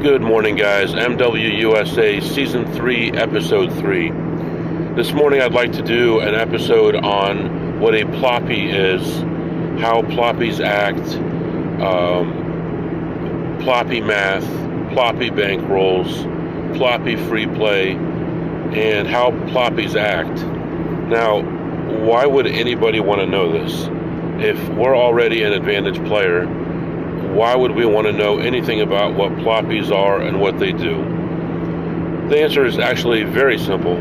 Good morning, guys. MWUSA Season 3, Episode 3. This morning I'd like to do an episode on what a ploppy is, how ploppies act, ploppy math, ploppy bankrolls, ploppy free play, and how ploppies act. Now, why would anybody want to know this? If we're already an advantage player, why would we want to know anything about what ploppies are and what they do? The answer is actually very simple.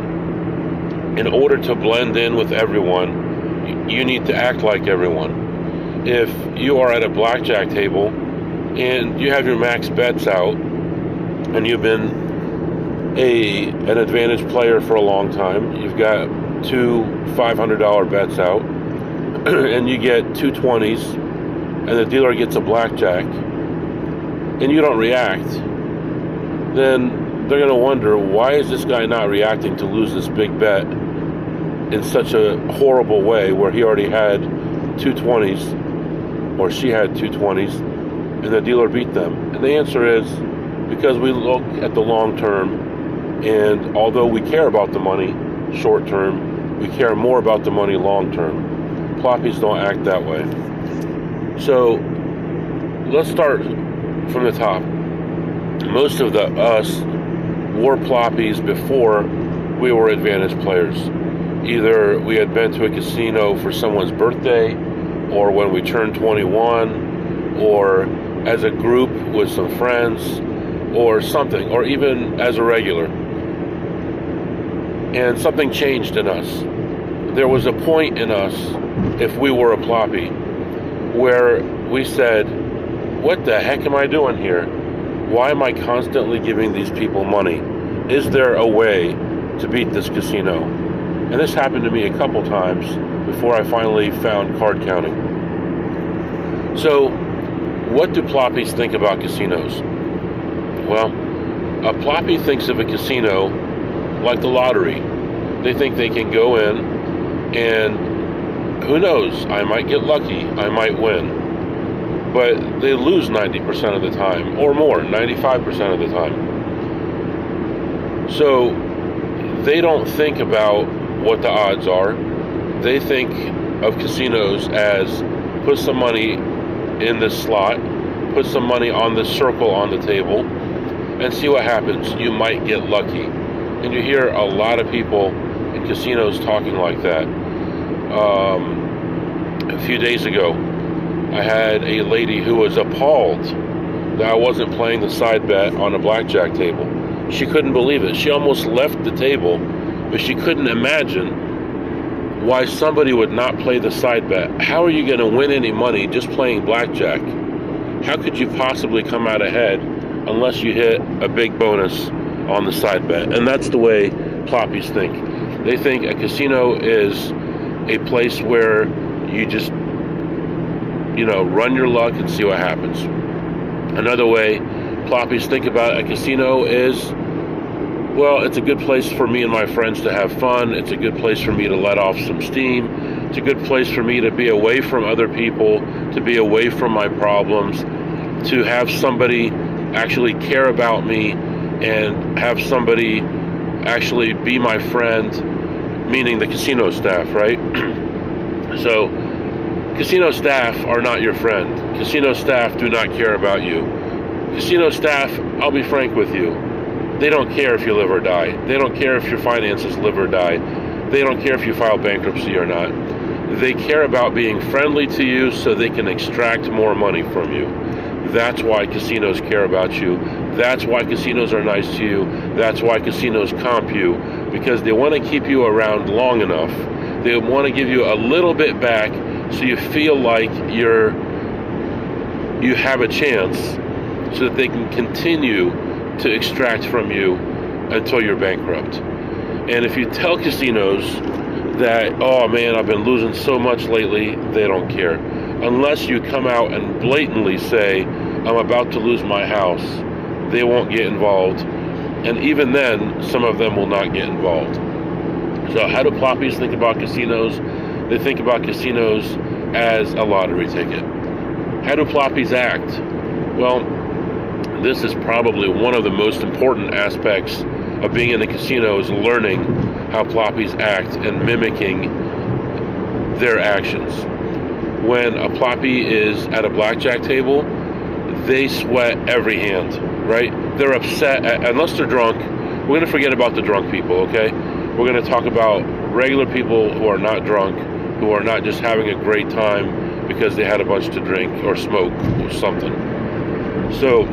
In order to blend in with everyone, you need to act like everyone. If you are at a blackjack table and you have your max bets out and you've been an advantage player for a long time, you've got two $500 bets out and you get two 20s and the dealer gets a blackjack, and you don't react, then they're going to wonder, why is this guy not reacting to lose this big bet in such a horrible way, where he already had two 20s, or she had two 20s, and the dealer beat them? And the answer is, because we look at the long term, and although we care about the money short term, we care more about the money long term. Ploppies don't act that way. So let's start from the top. Most of us wore ploppies before we were advantage players. Either we had been to a casino for someone's birthday, or when we turned 21, or as a group with some friends, or something, or even as a regular. And something changed in us. There was a point in us, if we were a ploppy, where we said, what the heck am I doing here? Why am I constantly giving these people money? Is there a way to beat this casino? And this happened to me a couple times before I finally found card counting. So, what do ploppies think about casinos? Well, a ploppy thinks of a casino like the lottery. They think they can go in and who knows, I might get lucky, I might win. But they lose 90% of the time, or more, 95% of the time. So they don't think about what the odds are. They think of casinos as, put some money in this slot, put some money on this circle on the table, and see what happens. You might get lucky. And you hear a lot of people in casinos talking like that. A few days ago, I had a lady who was appalled that I wasn't playing the side bet on a blackjack table. She couldn't believe it. She almost left the table, but she couldn't imagine why somebody would not play the side bet. How are you going to win any money just playing blackjack? How could you possibly come out ahead unless you hit a big bonus on the side bet? And that's the way ploppies think. They think a casino is a place where you just, run your luck and see what happens. Another way ploppies think about a casino is, well, it's a good place for me and my friends to have fun. It's a good place for me to let off some steam. It's a good place for me to be away from other people, to be away from my problems, to have somebody actually care about me and have somebody actually be my friend, meaning the casino staff, right? So, casino staff are not your friend. Casino staff do not care about you. Casino staff, I'll be frank with you, they don't care if you live or die. They don't care if your finances live or die. They don't care if you file bankruptcy or not. They care about being friendly to you so they can extract more money from you. That's why casinos care about you. That's why casinos are nice to you. That's why casinos comp you, because they want to keep you around long enough. They want to give you a little bit back so you feel like you have a chance, so that they can continue to extract from you until you're bankrupt. And if you tell casinos that, oh man, I've been losing so much lately, they don't care. Unless you come out and blatantly say, I'm about to lose my house, they won't get involved. And even then, some of them will not get involved. So how do ploppies think about casinos? They think about casinos as a lottery ticket. How do ploppies act? Well, this is probably one of the most important aspects of being in the casino, is learning how ploppies act and mimicking their actions. When a ploppy is at a blackjack table, they sweat every hand, right? They're upset, unless they're drunk. We're going to forget about the drunk people, okay? We're going to talk about regular people who are not drunk, who are not just having a great time because they had a bunch to drink or smoke or something. So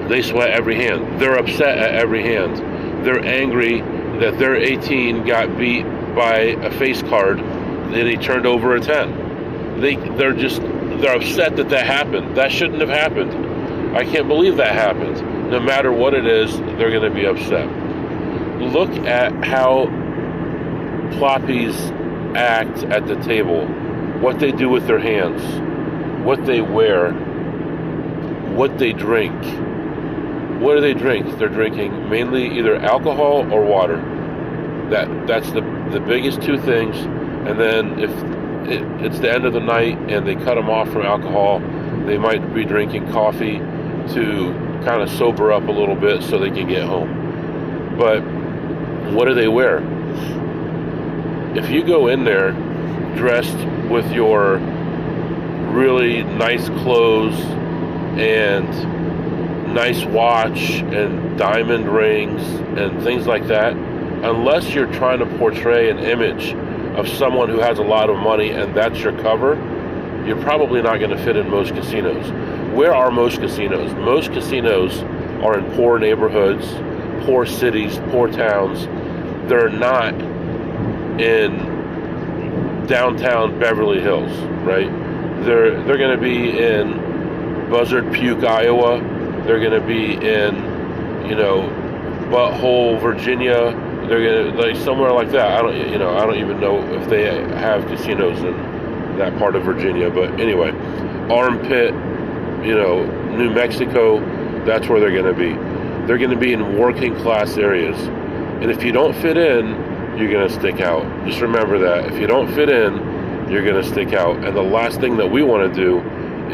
they sweat every hand. They're upset at every hand. They're angry that their 18 got beat by a face card and he turned over a 10. They're upset that happened. That shouldn't have happened. I can't believe that happened. No matter what it is, they're going to be upset. Look at how ploppies act at the table, what they do with their hands, what they wear, what they drink. What do they drink? They're drinking mainly either alcohol or water. That's the biggest two things. And then if it's the end of the night and they cut them off from alcohol, they might be drinking coffee to kind of sober up a little bit so they can get home. But what do they wear? If you go in there dressed with your really nice clothes and nice watch and diamond rings and things like that, unless you're trying to portray an image of someone who has a lot of money and that's your cover, you're probably not going to fit in most casinos. Where are most casinos? Most casinos are in poor neighborhoods, poor cities, poor towns. They're not in downtown Beverly Hills, right? They're going to be in Buzzard Puke, Iowa. They're going to be in, Butthole, Virginia. They're going to somewhere like that. I don't even know if they have casinos in that part of Virginia. But anyway, Armpit, New Mexico. That's where they're going to be. They're going to be in working class areas. And if you don't fit in, you're going to stick out. Just remember that. If you don't fit in, you're going to stick out. And the last thing that we want to do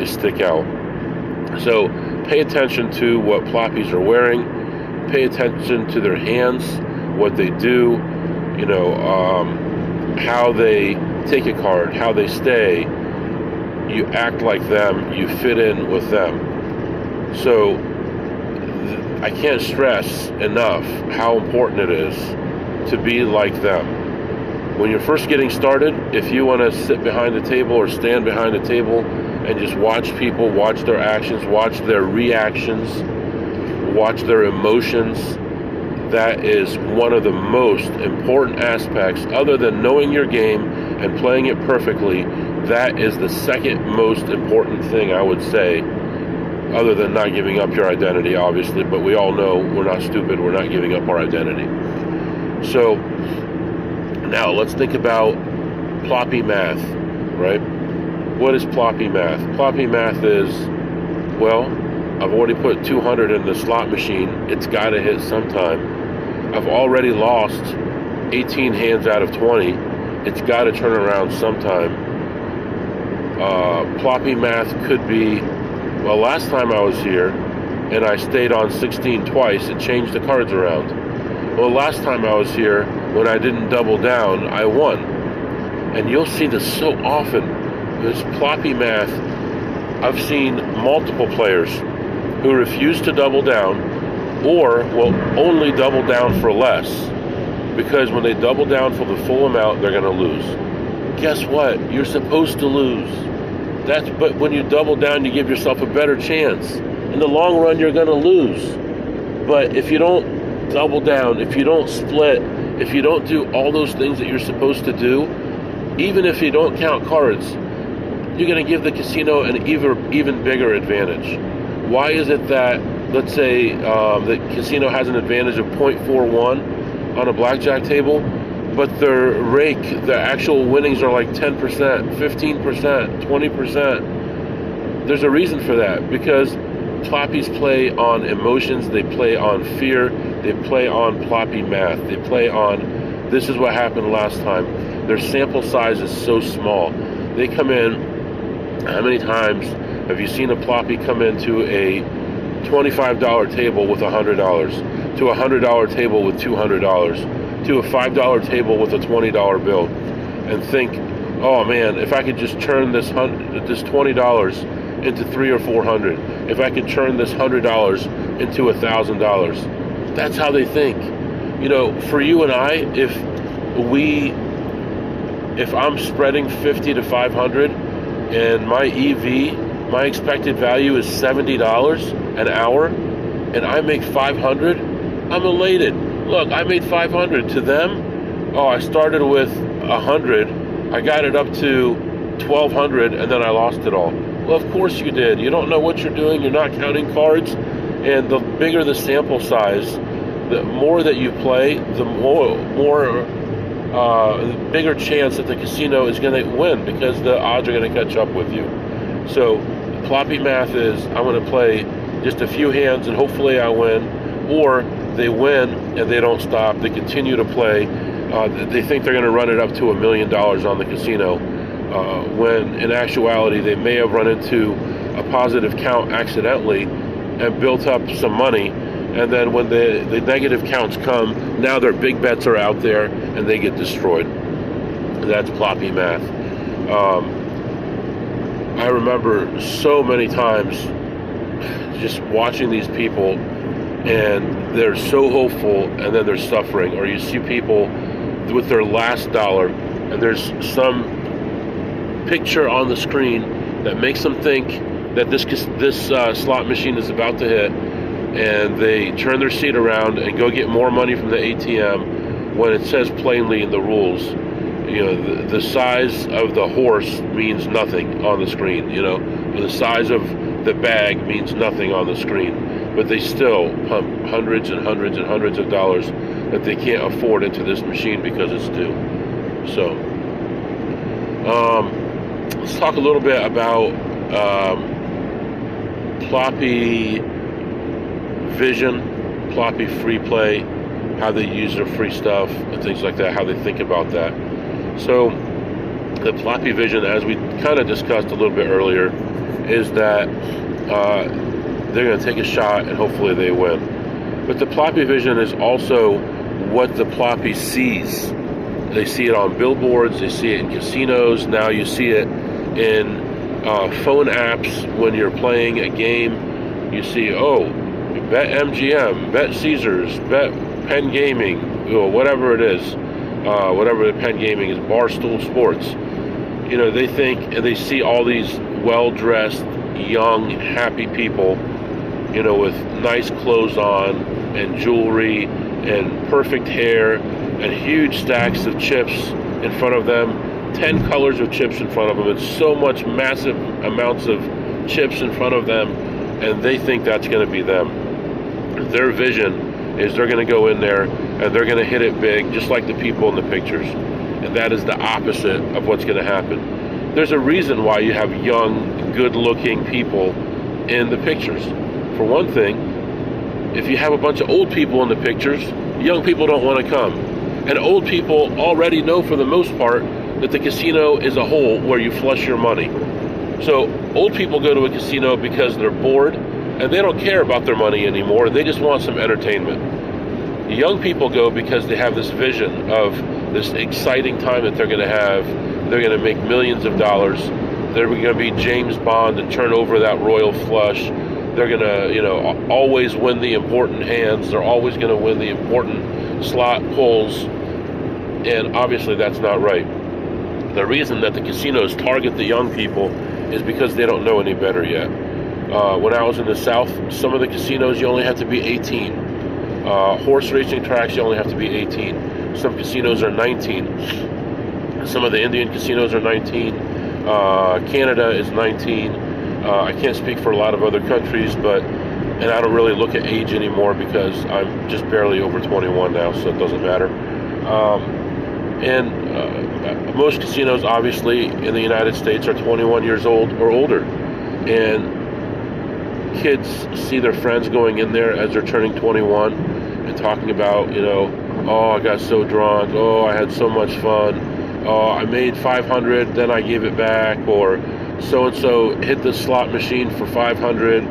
is stick out. So pay attention to what ploppies are wearing. Pay attention to their hands, what they do, how they take a card, how they stay. You act like them. You fit in with them. So I can't stress enough how important it is to be like them. When you're first getting started, if you want to sit behind the table or stand behind the table and just watch people, watch their actions, watch their reactions, watch their emotions, that is one of the most important aspects. Other than knowing your game and playing it perfectly, that is the second most important thing, I would say, other than not giving up your identity, obviously. But we all know we're not stupid. We're not giving up our identity. So now let's think about ploppy math, right? What is ploppy math? Ploppy math is, well, I've already put 200 in the slot machine. It's got to hit sometime. I've already lost 18 hands out of 20. It's got to turn around sometime. Ploppy math could be, well, last time I was here and I stayed on 16 twice, it changed the cards around. Well, last time I was here, when I didn't double down, I won. And you'll see this so often. This ploppy math, I've seen multiple players who refuse to double down or will only double down for less, because when they double down for the full amount, they're going to lose. Guess what? You're supposed to lose. But when you double down, you give yourself a better chance. In the long run, you're going to lose. But if you don't double down, if you don't split, if you don't do all those things that you're supposed to do, even if you don't count cards, you're going to give the casino an even bigger advantage. Why is it that, let's say, the casino has an advantage of 0.41 on a blackjack table, but their actual winnings are like 10%, 15%, 20%. There's a reason for that, because ploppies play on emotions, they play on fear, they play on ploppy math, they play on, this is what happened last time. Their sample size is so small. They come in, how many times have you seen a ploppy come into a $25 table with $100, to a $100 table with $200, to a $5 table with a $20 bill, and think, oh man, if I could just turn this $20 into $300 or $400, if I could turn this $100 into $1,000. That's how they think. You know, for you and I, if I'm spreading 50 to 500 and my EV, my expected value is $70 an hour, and I make 500, I'm elated. Look, I made 500. To them, oh, I started with 100, I got it up to 1,200, and then I lost it all. Well, of course you did. You don't know what you're doing. You're not counting cards, and the bigger the sample size, the more that you play, the bigger chance that the casino is going to win, because the odds are going to catch up with you. So the ploppy math is, I'm going to play just a few hands and hopefully I win, or they win and they don't stop. They continue to play. They think they're going to run it up to $1 million on the casino, when in actuality they may have run into a positive count accidentally and built up some money. And then when the negative counts come, now their big bets are out there and they get destroyed. That's ploppy math. I remember so many times just watching these people, and they're so hopeful and then they're suffering. Or you see people with their last dollar and there's some picture on the screen that makes them think that this slot machine is about to hit, and they turn their seat around and go get more money from the ATM when it says plainly in the rules, you know, the size of the horse means nothing on the screen, you know, the size of the bag means nothing on the screen, but they still pump hundreds and hundreds and hundreds of dollars that they can't afford into this machine because it's due. So let's talk a little bit about ploppy vision, ploppy free play, how they use their free stuff and things like that, how they think about that. So the ploppy vision, as we kind of discussed a little bit earlier, is that they're going to take a shot and hopefully they win. But the ploppy vision is also what the ploppy sees. They see it on billboards, they see it in casinos, now you see it in phone apps when you're playing a game. You see, oh, bet MGM, bet Caesars, bet Penn Gaming, whatever it is, whatever the Penn Gaming is, Barstool Sports. You know, they think and they see all these well-dressed, young, happy people, you know, with nice clothes on and jewelry and perfect hair and huge stacks of chips in front of them, 10 colors of chips in front of them. It's so much massive amounts of chips in front of them, and they think that's going to be them. Their vision is they're going to go in there and they're going to hit it big, just like the people in the pictures. And that is the opposite of what's going to happen. There's a reason why you have young, good-looking people in the pictures. For one thing, if you have a bunch of old people in the pictures, young people don't want to come. And old people already know, for the most part, that the casino is a hole where you flush your money. So old people go to a casino because they're bored and they don't care about their money anymore. They just want some entertainment. Young people go because they have this vision of this exciting time that they're going to have. They're going to make millions of dollars. They're going to be James Bond and turn over that royal flush. They're going to, you know, always win the important hands. They're always going to win the important slot pulls. And obviously that's not right. The reason that the casinos target the young people is because they don't know any better yet. When I was in the South, some of the casinos you only have to be 18. Horse racing tracks, you only have to be 18. Some casinos are 19. Some of the Indian casinos are 19. Canada is 19. I can't speak for a lot of other countries, and I don't really look at age anymore because I'm just barely over 21 now, so it doesn't matter. Most casinos, obviously, in the United States are 21 years old or older. And kids see their friends going in there as they're turning 21 and talking about, you know, oh, I got so drunk, oh, I had so much fun, oh, I made 500, then I gave it back, or so-and-so hit the slot machine for 500,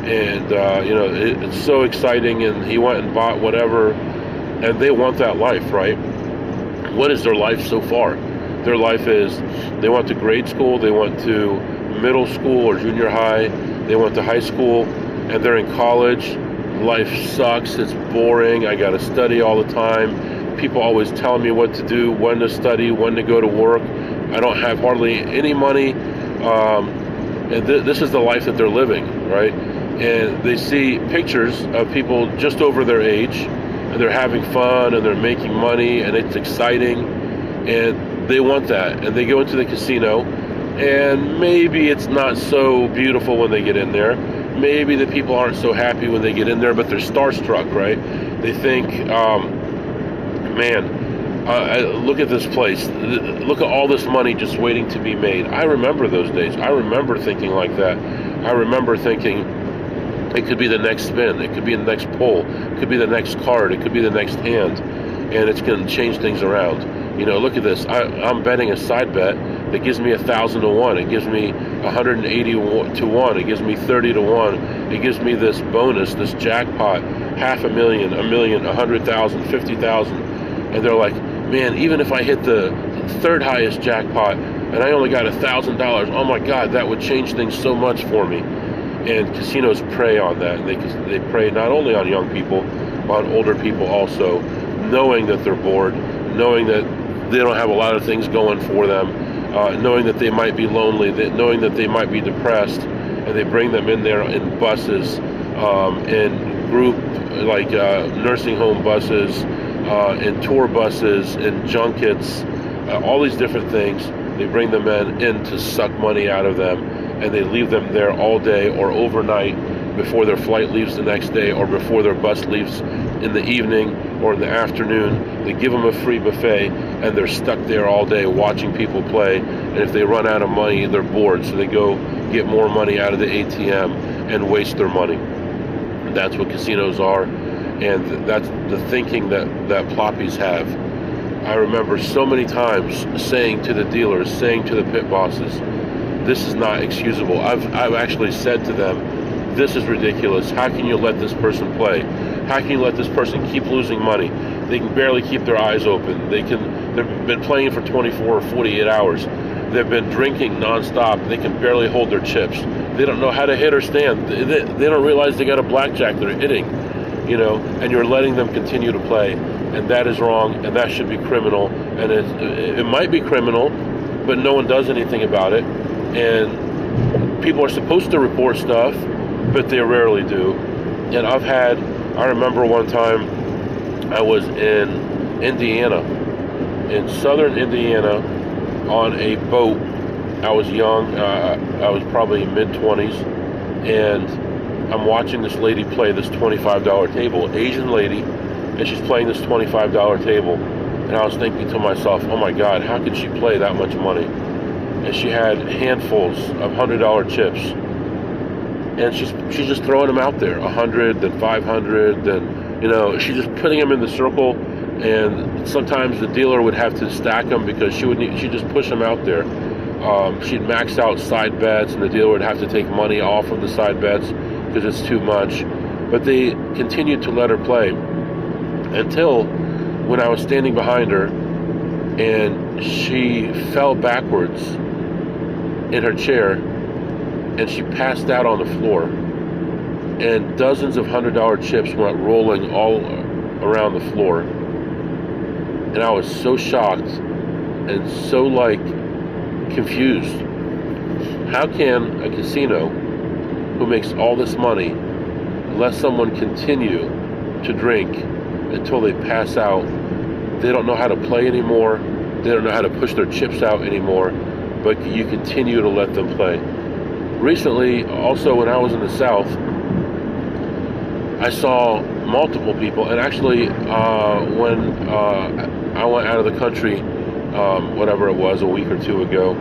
and it's so exciting, and he went and bought whatever, and they want that life, right? What is their life so far? Their life is they went to grade school, they went to middle school or junior high, they went to high school, and they're in college. Life sucks, it's boring, I gotta study all the time. People always tell me what to do, when to study, when to go to work. I don't have hardly any money. And this is the life that they're living, right? And they see pictures of people just over their age, and they're having fun, and they're making money, and it's exciting, and they want that. And they go into the casino, and maybe it's not so beautiful when they get in there. Maybe the people aren't so happy when they get in there, but they're starstruck, right? They think, look at this place. Look at all this money just waiting to be made. I remember those days. I remember thinking like that. I remember thinking it could be the next spin. It could be the next pull. It could be the next card. It could be the next hand. And it's going to change things around. Look at this. I'm betting a side bet that gives me 1,000 to 1. It gives me 180 to 1. It gives me 30 to 1. It gives me this bonus, this jackpot, $500,000, $1 million, 100,000, 50,000. And they're like, man, even if I hit the third highest jackpot and I only got $1,000, oh my God, that would change things so much for me. And casinos prey on that. And they prey not only on young people, but on older people also, knowing that they're bored, knowing that they don't have a lot of things going for them, knowing that they might be lonely, knowing that they might be depressed, and they bring them in there in buses, in group, like nursing home buses, in tour buses, in junkets, all these different things. They bring them in to suck money out of them, and they leave them there all day or overnight before their flight leaves the next day, or before their bus leaves in the evening or in the afternoon. They give them a free buffet, and they're stuck there all day watching people play. And if they run out of money, they're bored, so they go get more money out of the ATM and waste their money. That's what casinos are, and that's the thinking that ploppies have. I remember so many times saying to the dealers, saying to the pit bosses, this is not excusable. I've actually said to them, this is ridiculous. How can you let this person play? How can you let this person keep losing money? They can barely keep their eyes open. They've been playing for 24 or 48 hours. They've been drinking nonstop. They can barely hold their chips. They don't know how to hit or stand. They don't realize they got a blackjack they're hitting, and you're letting them continue to play. And that is wrong, and that should be criminal. And it might be criminal, but no one does anything about it. And people are supposed to report stuff, but they rarely do. And I remember one time I was in Indiana, in southern Indiana, on a boat. I was young, I was probably mid-20s, and I'm watching this lady play this $25 table, Asian lady, and she's playing this $25 table. And I was thinking to myself, oh my God, how could she play that much money? And she had handfuls of $100 chips. And she's just throwing them out there, 100, then 500, then, she's just putting them in the circle. And sometimes the dealer would have to stack them because she'd just push them out there. She'd max out side bets, and the dealer would have to take money off of the side bets because it's too much. But they continued to let her play until when I was standing behind her and she fell backwards in her chair and she passed out on the floor, and dozens of $100 chips went rolling all around the floor. And I was so shocked and so confused. How can a casino who makes all this money let someone continue to drink until they pass out? They don't know how to play anymore. They don't know how to push their chips out anymore, but you continue to let them play. Recently, also when I was in the South, I saw multiple people, and actually when I went out of the country, whatever it was, a week or two ago,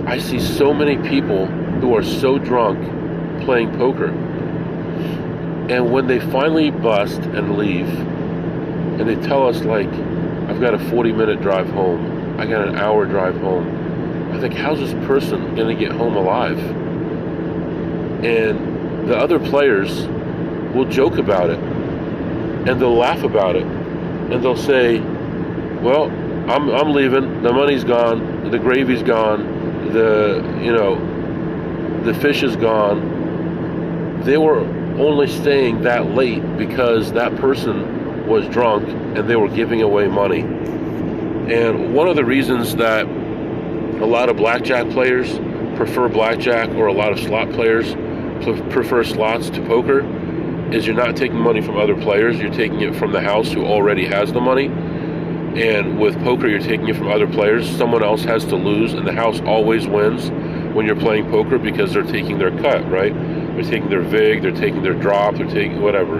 I see so many people who are so drunk playing poker. And when they finally bust and leave, and they tell us, I've got a 40-minute drive home, I got an hour drive home, I think, how's this person going to get home alive? And the other players will joke about it, and they'll laugh about it, and they'll say, well, I'm leaving, the money's gone, the gravy's gone, the fish is gone. They were only staying that late because that person was drunk and they were giving away money. And one of the reasons that a lot of blackjack players prefer blackjack, or a lot of slot players prefer slots to poker, is you're not taking money from other players, you're taking it from the house who already has the money. And with poker, you're taking it from other players. Someone else has to lose, and the house always wins when you're playing poker because they're taking their cut, right? They're taking their vig, they're taking their drop, they're taking whatever,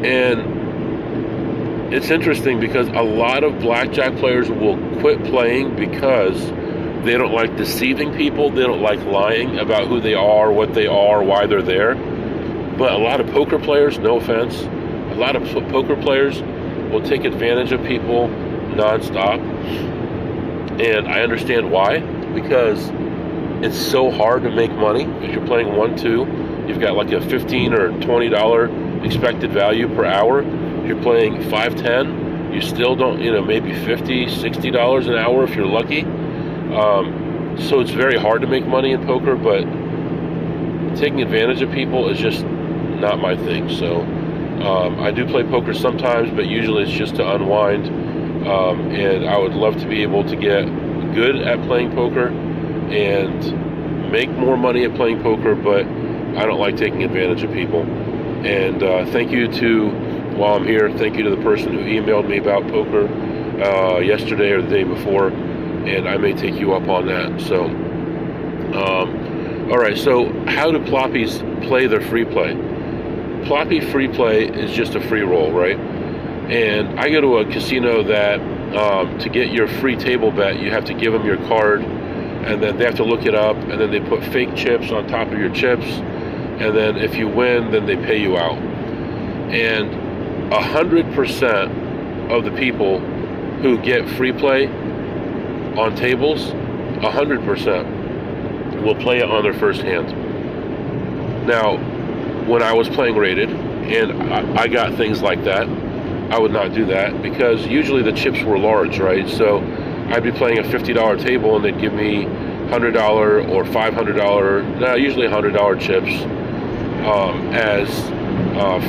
And it's interesting because a lot of blackjack players will quit playing because they don't like deceiving people. They don't like lying about who they are, what they are, why they're there. But a lot of poker players, no offense, a lot of poker players will take advantage of people nonstop. And I understand why, because it's so hard to make money. If you're playing 1-2, you've got like a $15 or $20 expected value per hour. If you're playing 5-10, you still don't, maybe $50, $60 an hour if you're lucky. So it's very hard to make money in poker, but taking advantage of people is just not my thing. So I do play poker sometimes, but usually it's just to unwind. And I would love to be able to get good at playing poker and make more money at playing poker, but I don't like taking advantage of people. And thank you to, while I'm here, thank you to the person who emailed me about poker yesterday or the day before, and I may take you up on that. So, all right, so how do ploppies play their free play? Ploppy free play is just a free roll, right? And I go to a casino that to get your free table bet, you have to give them your card, and then they have to look it up, and then they put fake chips on top of your chips, and then if you win, then they pay you out. And 100% of the people who get free play on tables, 100% will play it on their first hand. Now, when I was playing rated, and I got things like that, I would not do that because usually the chips were large, right? So I'd be playing a $50 table and they'd give me $100 or $500, usually $100 chips as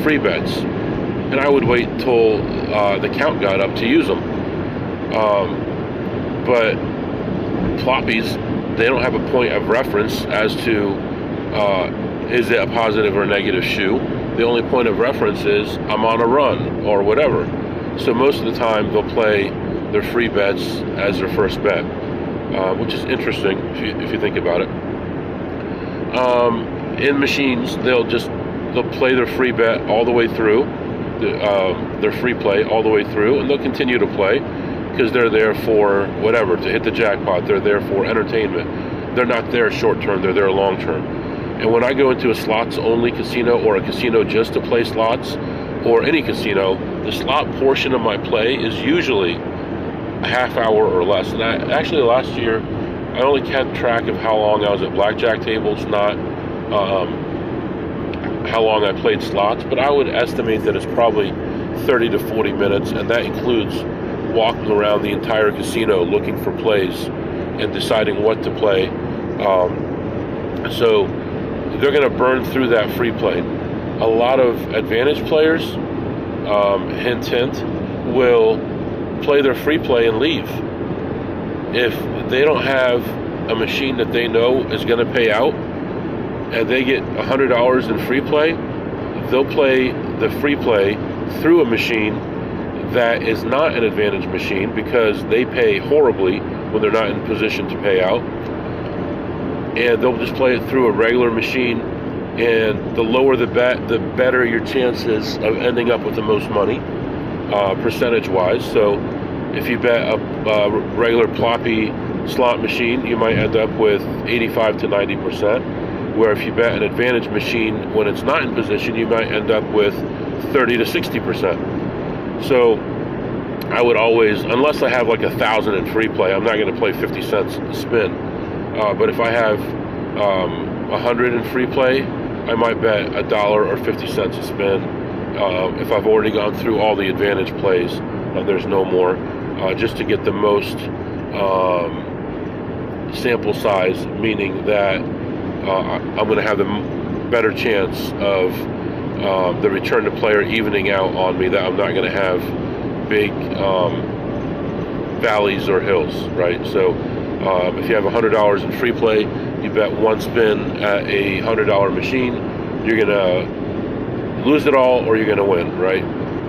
free bets. And I would wait until the count got up to use them. But ploppies, they don't have a point of reference as to is it a positive or a negative shoe. The only point of reference is I'm on a run or whatever. So most of the time they'll play their free bets as their first bet, which is interesting if you think about it. In machines, they'll play their free bet all the way through, their free play all the way through, and they'll continue to play because they're there for whatever, to hit the jackpot. They're there for entertainment. They're not there short term, they're there long term. And when I go into a slots-only casino or a casino just to play slots or any casino, the slot portion of my play is usually a half hour or less. And actually last year, I only kept track of how long I was at blackjack tables, not how long I played slots. But I would estimate that it's probably 30 to 40 minutes, and that includes walking around the entire casino looking for plays and deciding what to play. So they're going to burn through that free play. A lot of advantage players, hint, hint, will play their free play and leave. If they don't have a machine that they know is going to pay out and they get $100 in free play, they'll play the free play through a machine that is not an advantage machine because they pay horribly when they're not in position to pay out. And they'll just play it through a regular machine, and the lower the bet, the better your chances of ending up with the most money, percentage-wise. So if you bet a regular ploppy slot machine, you might end up with 85 to 90%, where if you bet an advantage machine when it's not in position, you might end up with 30 to 60%. So I would always, unless I have like 1,000 in free play, I'm not going to play 50 cents a spin. But if I have 100 in free play, I might bet $1 or 50 cents a spin. If I've already gone through all the advantage plays, there's no more, just to get the most sample size, meaning that I'm going to have the better chance of the return to player evening out on me, that I'm not going to have big valleys or hills, right? So if you have $100 in free play, you bet one spin at a $100 machine, you're going to lose it all or you're going to win, right?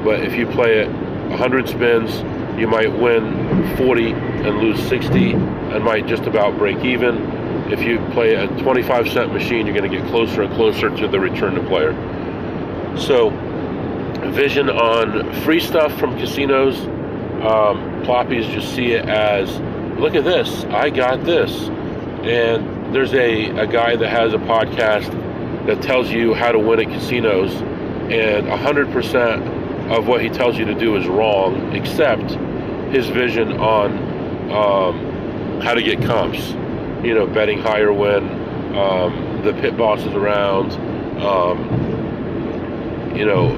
But if you play it 100 spins, you might win 40 and lose 60 and might just about break even. If you play a 25-cent machine, you're going to get closer and closer to the return to player. So, vision on free stuff from casinos, ploppies just see it as, look at this, I got this. And there's a guy that has a podcast that tells you how to win at casinos, and 100% of what he tells you to do is wrong, except his vision on how to get comps. You know, betting higher when the pit boss is around, you know,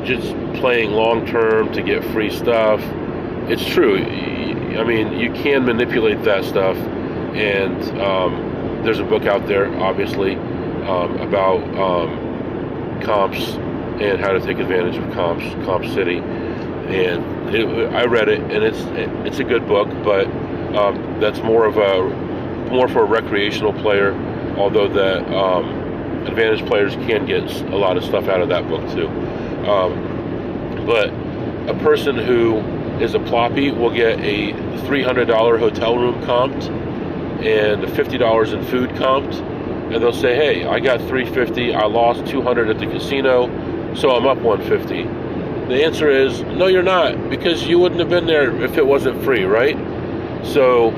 just playing long term to get free stuff. It's true. I mean, you can manipulate that stuff, and there's a book out there, obviously, about comps and how to take advantage of comps, Comp City, and I read it, and it's a good book, but that's more for a recreational player, although that advantage players can get a lot of stuff out of that book too. But a person who is a ploppy will get a $300 hotel room comped and $50 in food comped, and they'll say, hey, I got $350, I lost $200 at the casino, so I'm up $150. The answer is, no, you're not, because you wouldn't have been there if it wasn't free, right? So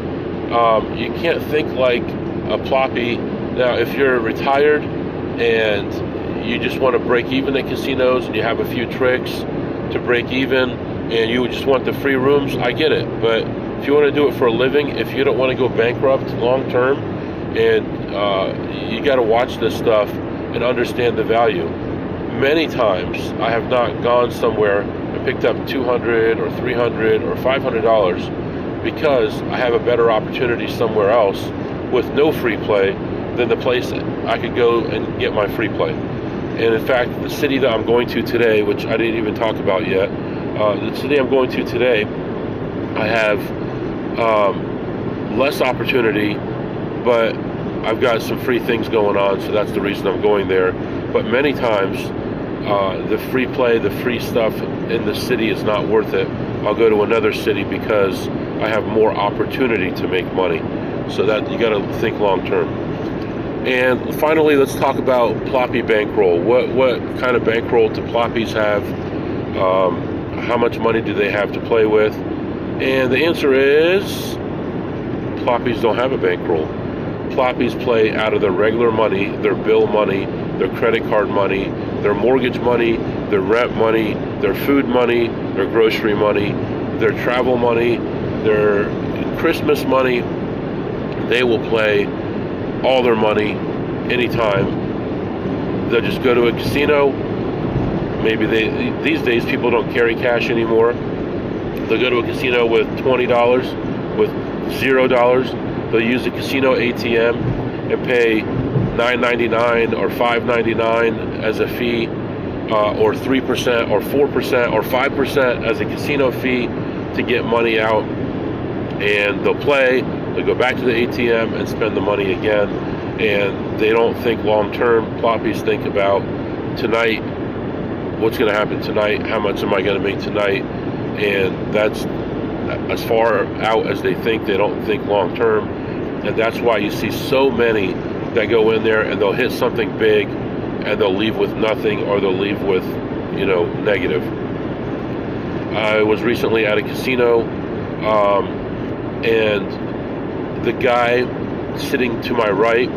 you can't think like a ploppy. Now, if you're retired and you just want to break even at casinos and you have a few tricks to break even and you just want the free rooms, I get it. But if you want to do it for a living, if you don't want to go bankrupt long term, and you got to watch this stuff and understand the value. Many times I have not gone somewhere and picked up $200 or $300 or $500 because I have a better opportunity somewhere else with no free play than the place I could go and get my free play. And in fact, the city that I'm going to today, which I didn't even talk about yet, the city I'm going to today, I have less opportunity, but I've got some free things going on, so that's the reason I'm going there. But many times, the free play, the free stuff in the city is not worth it. I'll go to another city because I have more opportunity to make money. So that you got to think long term. And finally, let's talk about ploppy bankroll. What kind of bankroll do ploppies have? How much money do they have to play with? And the answer is, ploppies don't have a bankroll. Ploppies play out of their regular money, their bill money, their credit card money, their mortgage money, their rent money, their food money, their grocery money, their travel money, their Christmas money. They will play all their money anytime. They'll just go to a casino. Maybe these days people don't carry cash anymore. They'll go to a casino with $20, with $0. They'll use a casino ATM and pay $9.99 or $5.99 as a fee, or 3% or 4% or 5% as a casino fee to get money out. And they'll play, they'll go back to the ATM and spend the money again. And they don't think long term. Ploppies think about tonight, what's going to happen tonight, how much am I going to make tonight? And that's as far out as they think. They don't think long term. And that's why you see so many that go in there and they'll hit something big and they'll leave with nothing, or they'll leave with, negative. I was recently at a casino, and the guy sitting to my right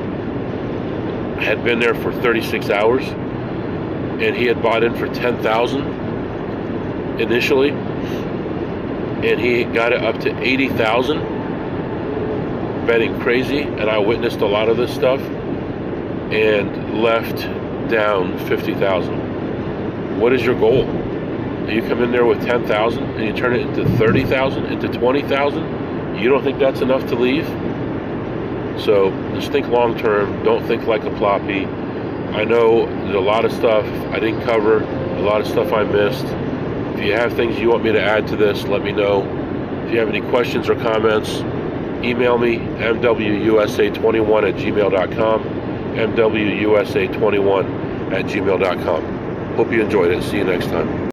had been there for 36 hours, and he had bought in for $10,000 initially, and he got it up to $80,000, betting crazy. And I witnessed a lot of this stuff, and left down 50,000. What is your goal? You come in there with 10,000 and you turn it into 30,000, into 20,000. You don't think that's enough to leave? So just think long term. Don't think like a ploppy. I know there's a lot of stuff I didn't cover, a lot of stuff I missed. If you have things you want me to add to this, let me know. If you have any questions or comments, email me, mwusa21@gmail.com, mwusa21@gmail.com. Hope you enjoyed it. See you next time.